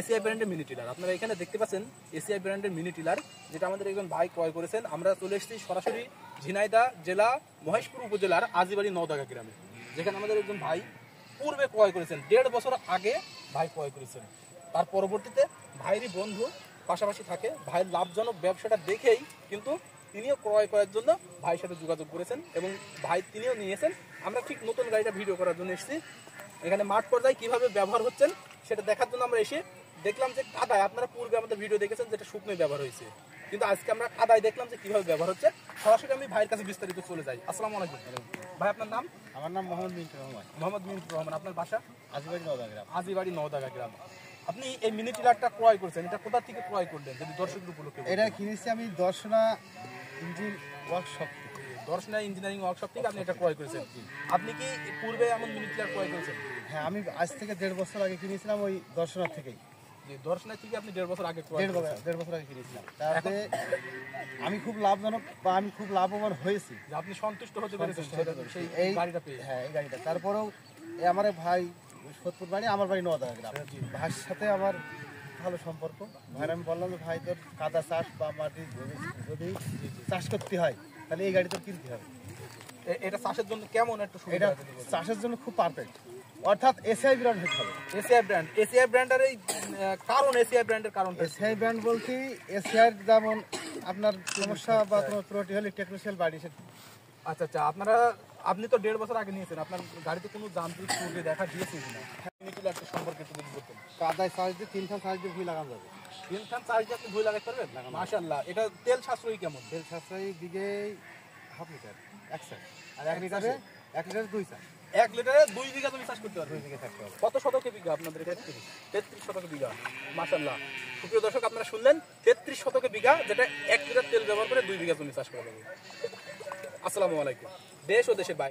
ACI ব্র্যান্ডের mini tiller. আপনারা এখানে দেখতে পাচ্ছেন এসিআই ব্র্যান্ডের মিনি টিলার, যেটা আমাদের একজন ভাই ক্রয় করেছেন। আমরা চলে এসেছি সরাসরি ঝিনাইদহ জেলা মহেশপুর উপজেলার আজিবাড়ি নওদাগা গ্রামে, যেখানে আমাদের একজন ভাই পূর্বে ক্রয় করেছেন। 1.5 বছর আগে ভাই ক্রয় করেছেন। তার পরবর্তীতে ভাইয়েরই বন্ধু পাশাপাশি থাকে, ভাইয়ের লাভজনক ব্যবসাটা দেখেই কিন্তু তিনিও ক্রয় করার জন্য ভাইয়ের সাথে যোগাযোগ করেছেন এবং ভাই তিনিও নিয়েছেন। আমরা ঠিক নতুন গাড়িটা ভিডিও করার জন্য এসেছি। এখানে মাঠ পর্যায়ে কীভাবে ব্যবহার হচ্ছেন সেটা দেখার জন্য আমরা এসে দেখলাম যে কাদায়, আপনারা পূর্বে আমাদের ভিডিও দেখেছেন যেটা শুকনোই ব্যবহার হয়েছে, কিন্তু আজকে আমরা কাদায় দেখলাম যে কীভাবে ব্যবহার হচ্ছে। সরাসরি আমি ভাইয়ের কাছে বিস্তারিত চলে যাই। আসসালামু আলাইকুম ভাই, আপনার নাম? আমার নাম মোহাম্মদ মিন্টুর রহমান। মোহাম্মদ মিন্টুর রহমান। আপনার বাসা? আজিবাড়ি নওদাগা গ্রাম। আজিবাড়ি নওদাগা গ্রাম। আপনি এই মিনি টিলারটা ক্রয় করছেন, এটা কোথা থেকে ক্রয় করলেন যদি দর্শকদের উপলক্ষে? এটা কিনেছি আমি দর্শনা ইঞ্জিন ওয়ার্কশপ থেকে। দর্শনা ইঞ্জিনিয়ারিং ওয়ার্কশপ থেকে আপনি এটা ক্রয় করেছেন। আপনি কি পূর্বে এমন মিনি টিলার ক্রয় করেছেন? হ্যাঁ, আমি আজ থেকে 1.5 বছর আগে কিনেছিলাম ওই দর্শনা থেকেই। দর্শনা থেকে আপনি 1.5 বছর আগে ক্রয় 1.5 বছর আগে কিনেছিলাম। তাতে আমি খুব লাভজনক বা আমি খুব লাভবান হয়েছি। যে আপনি সন্তুষ্ট হতে পেরেছেন সেই এই গাড়িটা পেয়ে? হ্যাঁ, এই গাড়িটা। তারপরেও আমার ভাই সোদপুর বাড়ি, আমার বাড়ি নওদাগা গ্রাম। ভাইয়ের সাথে আমার ভালো সম্পর্ক। ভাইয়ের আমি বললাম যে ভাই, তোর কাদা চাষ বা মাটি যদি চাষ করতে হয় তাহলে এই গাড়ি তোর কিনতে হবে। এটা চাষের জন্য কেমন একটা সুবিধা? এটা চাষের জন্য খুব পারফেক্ট, অর্থাৎ এসিআই ব্র্যান্ড হতে হবে। ACI brand. এসিআই ব্র্যান্ডের এই কারণ, এসিআই ব্র্যান্ডের কারণ? এসিআই ব্র্যান্ড বলতে এসিআই যেমন আপনার সমস্যা বা কোনো ত্রুটি হলে টেকনিশিয়াল বাড়ি সে। আচ্ছা আচ্ছা, আপনি তো 1.5 বছর আগে নিয়েছেন, আপনার গাড়িতে কোনো যান্ত্রিক ত্রুটি দেখা দিয়েছে কিনা? মিনি টিলারটা সম্পর্কে একটু যদি বলতেন। কাদায় চার্জ দিয়ে 3 খান চার্জ দিয়ে ভুই লাগানো যাবে। 3 খান চার্জ দিয়ে আপনি ভুই লাগাতে পারবেন? মাশাআল্লাহ। এটা তেল সাশ্রয়ী কেমন? তেল সাশ্রয়ী বিঘে 1/2 লিটার 1 চার্জ, আর 1 লিটারে 2 চার্জ। 1 লিটারে 2 বিঘা জমি চাষ করতে পারবেন। 2 বিঘে থাকতে হবে। কত শতকে বিঘা আপনাদের এখানে? 33 শতকে বিঘা। মাশাআল্লাহ। সুপ্রিয় দর্শক, আপনারা শুনলেন 33 শতকে বিঘা, যেটা 1 লিটার তেল ব্যবহার করে 2 বিঘা জমি চাষ করা যাবে। আসসালামু আলাইকুম। দেশ ও দেশের বাইরে